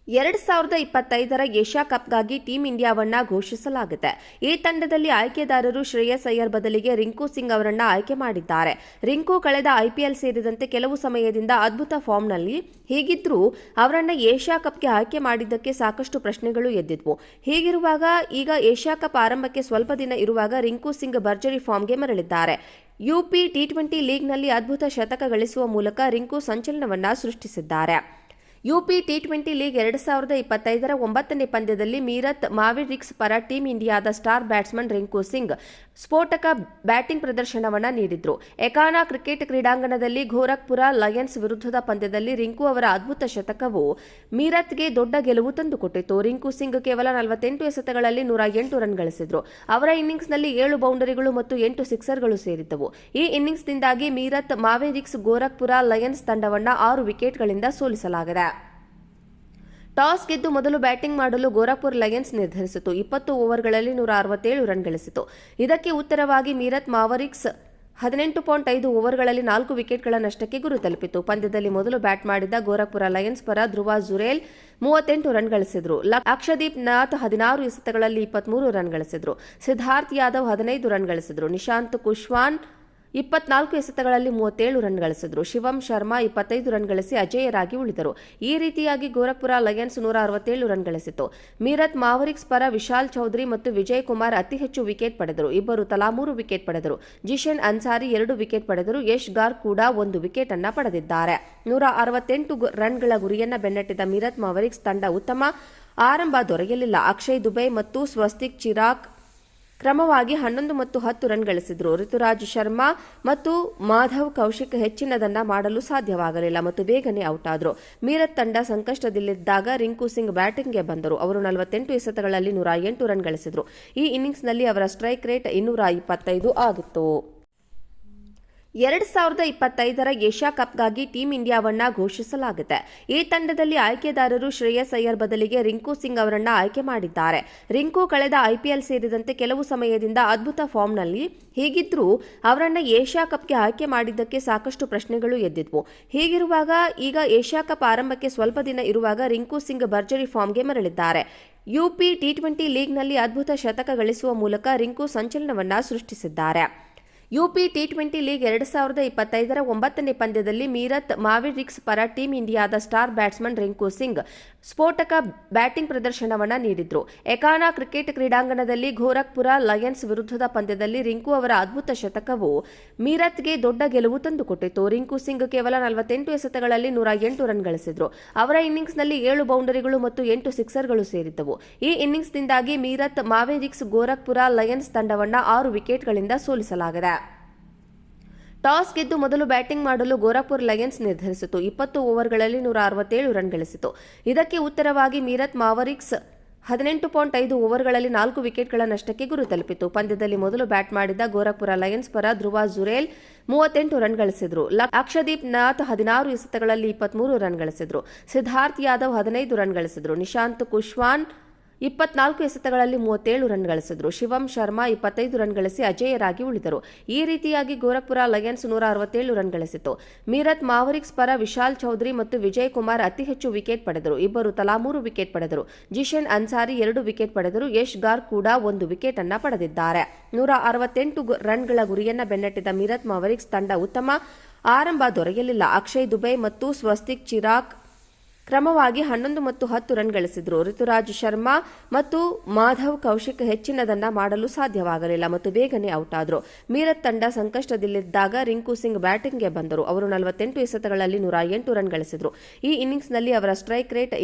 2025ರ Asia ಕಪ್ಗಾಗಿ team ಇಂಡಿಯಾವನ್ನ ಘೋಷಿಸಲಾಗಿದೆ. ಈ ತಂಡದಲ್ಲಿ ಆಯ್ಕೆದಾರರು ಶ್ರೇಯಸ್ ಅಯ್ಯರ್ ಬದಲಿಗೆ ರಿಂಕು ಸಿಂಗ್ ಅವರನ್ನ ಆಯ್ಕೆ ಮಾಡಿದ್ದಾರೆ. ರಿಂಕು ಕಳೆದ ಐಪಿಎಲ್ ಸೇರಿದಂತೆ ಕೆಲವು ಸಮಯದಿಂದ ಅದ್ಭುತ ಫಾರ್ಮ್ನಲ್ಲಿ ಹೀಗಿದ್ರೂ ಅವರನ್ನ ಏಷ್ಯಾ ಕಪ್ಗೆ ಆಯ್ಕೆ ಮಾಡಿದ್ದಕ್ಕೆ ಸಾಕಷ್ಟು ಪ್ರಶ್ನೆಗಳು ಎದ್ದಿದ್ವು. ಹೀಗಿರುವಾಗ ಈಗ ಏಷ್ಯಾ ಕಪ್ ಆರಂಭಕ್ಕೆ ಸ್ವಲ್ಪ ದಿನ ಇರುವಾಗ ರಿಂಕು ಸಿಂಗ್ ಭರ್ಜರಿ ಫಾರ್ಮ್ಗೆ ಮರಳಿದ್ದಾರೆ. ಯುಪಿ ಟಿ20 ಲೀಗ್ನಲ್ಲಿ ಅದ್ಭುತ ಶತಕ ಗಳಿಸುವ ಮೂಲಕ ರಿಂಕು ಸಂಚಲನವನ್ನ ಸೃಷ್ಟಿಸಿದ್ದಾರೆ. ಯುಪಿ ಟಿ20 ಲೀಗ್ 2025ರ 9ನೇ ಪಂದ್ಯದಲ್ಲಿ ಮೀರತ್ ಮಾವಿರಿಕ್ಸ್ ಪರ ಟೀಂ ಇಂಡಿಯಾದ ಸ್ಟಾರ್ ಬ್ಯಾಟ್ಸ್ಮನ್ ರಿಂಕು ಸಿಂಗ್ ಸ್ಫೋಟಕ ಬ್ಯಾಟಿಂಗ್ ಪ್ರದರ್ಶನವನ್ನ ನೀಡಿದ್ರು. ಎಕಾನಾ ಕ್ರಿಕೆಟ್ ಕ್ರೀಡಾಂಗಣದಲ್ಲಿ ಗೋರಖ್ಪುರ ಲಯನ್ಸ್ ವಿರುದ್ಧದ ಪಂದ್ಯದಲ್ಲಿ ರಿಂಕು ಅವರ ಅದ್ಭುತ ಶತಕವು ಮೀರತ್ಗೆ ದೊಡ್ಡ ಗೆಲುವು ತಂದುಕೊಟ್ಟಿತು. ರಿಂಕು ಸಿಂಗ್ ಕೇವಲ 48 ಎಸೆತಗಳಲ್ಲಿ 108 ರನ್ ಗಳಿಸಿದ್ರು. ಅವರ ಇನ್ನಿಂಗ್ಸ್ನಲ್ಲಿ 7 ಬೌಂಡರಿಗಳು ಮತ್ತು 8 ಸಿಕ್ಸರ್ಗಳು ಸೇರಿದ್ದವು. ಈ ಇನ್ನಿಂಗ್ಸ್ನಿಂದಾಗಿ ಮೀರತ್ ಮಾವೇರಿಕ್ಸ್ ಗೋರಖ್ಪುರ ಲಯನ್ಸ್ ತಂಡವನ್ನ 6 ವಿಕೆಟ್ಗಳಿಂದ ಸೋಲಿಸಲಾಗಿದೆ. ಟಾಸ್ ಗೆದ್ದು ಮೊದಲು ಬ್ಯಾಟಿಂಗ್ ಮಾಡಲು ಗೋರಖ್ಪುರ್ ಲಯನ್ಸ್ ನಿರ್ಧರಿಸಿತು. 20 ಓವರ್ಗಳಲ್ಲಿ 167 ರನ್ ಗಳಿಸಿತು. ಇದಕ್ಕೆ ಉತ್ತರವಾಗಿ ಮೀರತ್ ಮಾವರಿಕ್ಸ್ 18.5 ಓವರ್ಗಳಲ್ಲಿ 4 ವಿಕೆಟ್ಗಳ ನಷ್ಟಕ್ಕೆ ಗುರಿ ತಲುಪಿತು. ಪಂದ್ಯದಲ್ಲಿ ಮೊದಲು ಬ್ಯಾಟ್ ಮಾಡಿದ ಗೋರಖ್ಪುರ ಲಯನ್ಸ್ ಪರ ಧ್ರುವ ಜುರೇಲ್ 38 ರನ್ ಗಳಿಸಿದ್ರು. ಅಕ್ಷದೀಪ್ ನಾಥ್ 16 ಎಸೆತಗಳಲ್ಲಿ 23 ರನ್ ಗಳಿಸಿದ್ರು. ಸಿದ್ಧಾರ್ಥ್ ಯಾದವ್ 15 ರನ್ ಗಳಿಸಿದ್ರು. ನಿಶಾಂತ್ ಕುಶ್ವಾನ್ 24 ಎಸೆತಗಳಲ್ಲಿ 37 ರನ್ ಗಳಿಸಿದ್ರು. ಶಿವಂ ಶರ್ಮಾ 25 ರನ್ ಗಳಿಸಿ ಅಜೇಯರಾಗಿ ಉಳಿದರು. ಈ ರೀತಿಯಾಗಿ ಗೋರಖ್ಪುರ ಲಯನ್ಸ್ 167 ರನ್ ಗಳಿಸಿತು. ಮೀರತ್ ಮಾವರಿಕ್ಸ್ ಪರ ವಿಶಾಲ್ ಚೌಧರಿ ಮತ್ತು ವಿಜಯ್ ಕುಮಾರ್ ಅತಿ ಹೆಚ್ಚು ವಿಕೆಟ್ ಪಡೆದರು. ಇಬ್ಬರು ತಲಾ 3 ವಿಕೆಟ್ ಪಡೆದರು. ಜಿಶನ್ ಅನ್ಸಾರಿ 2 ವಿಕೆಟ್ ಪಡೆದರು. ಯಶ್ ಗಾರ್ ಕೂಡ 1 ವಿಕೆಟ್ ಅನ್ನ ಪಡೆದಿದ್ದಾರೆ. 168 ರನ್ಗಳ ಗುರಿಯನ್ನ ಬೆನ್ನಟ್ಟಿದ ಮೀರತ್ ಮಾವರಿಕ್ಸ್ ತಂಡ ಉತ್ತಮ ಆರಂಭ ದೊರೆಯಲಿಲ್ಲ. ಅಕ್ಷಯ್ ದುಬೆ ಮತ್ತು ಸ್ವಸ್ತಿಕ್ ಚಿರಾಗ್ ಕ್ರಮವಾಗಿ 11 ಮತ್ತು 10 ರನ್ ಗಳಿಸಿದ್ರು. ಋತುರಾಜ್ ಶರ್ಮಾ ಮತ್ತು ಮಾಧವ್ ಕೌಶಿಕ್ ಹೆಚ್ಚಿನದನ್ನ ಮಾಡಲು ಸಾಧ್ಯವಾಗಲಿಲ್ಲ ಮತ್ತು ಬೇಗನೆ ಔಟ್ ಆದರು. ಮೀರತ್ ತಂಡ ಸಂಕಷ್ಟದಲ್ಲಿದ್ದಾಗ ರಿಂಕು ಸಿಂಗ್ ಬ್ಯಾಟಿಂಗ್ಗೆ ಬಂದರು. ಅವರು 48 ಎಸೆತಗಳಲ್ಲಿ 108 ರನ್ ಗಳಿಸಿದ್ರು. ಈ ಇನ್ನಿಂಗ್ಸ್ನಲ್ಲಿ ಅವರ ಸ್ಟ್ರೈಕ್ ರೇಟ್ 225 ಆಗಿತ್ತು. 2025ರ ಏಷ್ಯಾ ಕಪ್ಗಾಗಿ ಟೀಂ ಇಂಡಿಯಾವನ್ನ ಘೋಷಿಸಲಾಗಿದೆ. ಈ ತಂಡದಲ್ಲಿ ಆಯ್ಕೆದಾರರು ಶ್ರೇಯಸ್ ಅಯ್ಯರ್ ಬದಲಿಗೆ ರಿಂಕು ಸಿಂಗ್ ಅವರನ್ನ ಆಯ್ಕೆ ಮಾಡಿದ್ದಾರೆ. ರಿಂಕು ಕಳೆದ ಐಪಿಎಲ್ ಸೇರಿದಂತೆ ಕೆಲವು ಸಮಯದಿಂದ ಅದ್ಭುತ ಫಾರ್ಮ್ನಲ್ಲಿ ಹೀಗಿದ್ರೂ ಅವರನ್ನ ಏಷ್ಯಾ ಕಪ್ಗೆ ಆಯ್ಕೆ ಮಾಡಿದ್ದಕ್ಕೆ ಸಾಕಷ್ಟು ಪ್ರಶ್ನೆಗಳು ಎದ್ದಿದ್ವು. ಹೀಗಿರುವಾಗ ಈಗ ಏಷ್ಯಾ ಕಪ್ ಆರಂಭಕ್ಕೆ ಸ್ವಲ್ಪ ದಿನ ಇರುವಾಗ ರಿಂಕು ಸಿಂಗ್ ಭರ್ಜರಿ ಫಾರ್ಮ್ಗೆ ಮರಳಿದ್ದಾರೆ. ಯುಪಿ ಟಿ20 ಲೀಗ್ನಲ್ಲಿ ಅದ್ಭುತ ಶತಕ ಗಳಿಸುವ ಮೂಲಕ ರಿಂಕು ಸಂಚಲನವನ್ನ ಸೃಷ್ಟಿಸಿದ್ದಾರೆ. ಯುಪಿ ಟಿ20 ಲೀಗ್ 2025ರ 9ನೇ ಪಂದ್ಯದಲ್ಲಿ ಮೀರತ್ ಮಾವಿರಿಕ್ಸ್ ಪರ ಟೀಂ ಇಂಡಿಯಾದ ಸ್ಟಾರ್ ಬ್ಯಾಟ್ಸ್ಮನ್ ರಿಂಕು ಸಿಂಗ್ ಸ್ಫೋಟಕ ಬ್ಯಾಟಿಂಗ್ ಪ್ರದರ್ಶನವನ್ನ ನೀಡಿದ್ರು. ಎಕಾನಾ ಕ್ರಿಕೆಟ್ ಕ್ರೀಡಾಂಗಣದಲ್ಲಿ ಗೋರಖ್ಪುರ ಲಯನ್ಸ್ ವಿರುದ್ಧದ ಪಂದ್ಯದಲ್ಲಿ ರಿಂಕು ಅವರ ಅದ್ಭುತ ಶತಕವು ಮೀರತ್ಗೆ ದೊಡ್ಡ ಗೆಲುವು ತಂದುಕೊಟ್ಟಿತು. ರಿಂಕು ಸಿಂಗ್ ಕೇವಲ 48 ಎಸೆತಗಳಲ್ಲಿ 108 ರನ್ ಗಳಿಸಿದ್ರು. ಅವರ ಇನ್ನಿಂಗ್ಸ್ನಲ್ಲಿ 7 ಬೌಂಡರಿಗಳು ಮತ್ತು 8 ಸಿಕ್ಸರ್ಗಳು ಸೇರಿದ್ದವು. ಈ ಇನ್ನಿಂಗ್ಸ್ನಿಂದಾಗಿ ಮೀರತ್ ಮಾವೇರಿಕ್ಸ್ ಗೋರಖ್ಪುರ ಲಯನ್ಸ್ ತಂಡವನ್ನ 6 ವಿಕೆಟ್ಗಳಿಂದ ಸೋಲಿಸಲಾಗಿದೆ. ಟಾಸ್ ಗೆದ್ದು ಮೊದಲು ಬ್ಯಾಟಿಂಗ್ ಮಾಡಲು ಗೋರಖ್ಪುರ್ ಲಯನ್ಸ್ ನಿರ್ಧರಿಸಿತು. 20 ಓವರ್ಗಳಲ್ಲಿ 167 ರನ್ ಗಳಿಸಿತು. ಇದಕ್ಕೆ ಉತ್ತರವಾಗಿ ಮೀರತ್ ಮಾವರಿಕ್ಸ್ 18.5 ಓವರ್ಗಳಲ್ಲಿ 4 ವಿಕೆಟ್ಗಳ ನಷ್ಟಕ್ಕೆ ಗುರಿ ತಲುಪಿತು. ಪಂದ್ಯದಲ್ಲಿ ಮೊದಲು ಬ್ಯಾಟ್ ಮಾಡಿದ ಗೋರಖ್ಪುರ ಲಯನ್ಸ್ ಪರ ಧ್ರುವ ಜುರೇಲ್ 38 ರನ್ ಗಳಿಸಿದ್ರು. ಅಕ್ಷದೀಪ್ ನಾಥ್ 16 ಎಸೆತಗಳಲ್ಲಿ 23 ರನ್ ಗಳಿಸಿದ್ರು. ಸಿದ್ಧಾರ್ಥ್ ಯಾದವ್ 15 ರನ್ ಗಳಿಸಿದ್ರು. ನಿಶಾಂತ್ ಕುಶ್ವಾನ್ 24 ಎಸೆತಗಳಲ್ಲಿ 37 ರನ್ ಗಳಿಸಿದ್ರು. ಶಿವಂ ಶರ್ಮಾ 25 ರನ್ ಗಳಿಸಿ ಅಜೇಯರಾಗಿ ಉಳಿದರು. ಈ ರೀತಿಯಾಗಿ ಗೋರಖ್ಪುರ ಲಯನ್ಸ್ 167 ರನ್ ಗಳಿಸಿತು. ಮೀರತ್ ಮಾವರಿಕ್ಸ್ ಪರ ವಿಶಾಲ್ ಚೌಧರಿ ಮತ್ತು ವಿಜಯ್ ಕುಮಾರ್ ಅತಿ ಹೆಚ್ಚು ವಿಕೆಟ್ ಪಡೆದರು. ಇಬ್ಬರು ತಲಾ 3 ವಿಕೆಟ್ ಪಡೆದರು. ಜಿಶನ್ ಅನ್ಸಾರಿ 2 ವಿಕೆಟ್ ಪಡೆದರು. ಯಶ್ ಗಾರ್ ಕೂಡ 1 ವಿಕೆಟ್ ಅನ್ನ ಪಡೆದಿದ್ದಾರೆ. 168 ರನ್ಗಳ ಗುರಿಯನ್ನ ಬೆನ್ನಟ್ಟಿದ ಮೀರತ್ ಮಾವರಿಕ್ಸ್ ತಂಡ ಉತ್ತಮ ಆರಂಭ ದೊರೆಯಲಿಲ್ಲ. ಅಕ್ಷಯ್ ದುಬೆ ಮತ್ತು ಸ್ವಸ್ತಿಕ್ ಚಿರಾಗ್ ಕ್ರಮವಾಗಿ 11 ಮತ್ತು 10 ರನ್ ಗಳಿಸಿದ್ರು. ಋತುರಾಜ್ ಶರ್ಮಾ ಮತ್ತು ಮಾಧವ್ ಕೌಶಿಕ್ ಹೆಚ್ಚಿನದನ್ನ ಮಾಡಲು ಸಾಧ್ಯವಾಗಲಿಲ್ಲ ಮತ್ತು ಬೇಗನೆ ಔಟ್ ಆದರು. ಮೀರತ್ ತಂಡ ಸಂಕಷ್ಟದಲ್ಲಿದ್ದಾಗ ರಿಂಕು ಸಿಂಗ್ ಬ್ಯಾಟಿಂಗ್ಗೆ ಬಂದರು. ಅವರು 48 ಎಸೆತಗಳಲ್ಲಿ 108 ರನ್ ಗಳಿಸಿದ್ರು. ಈ ಇನ್ನಿಂಗ್ಸ್ನಲ್ಲಿ ಅವರ ಸ್ಟ್ರೈಕ್ ರೇಟ್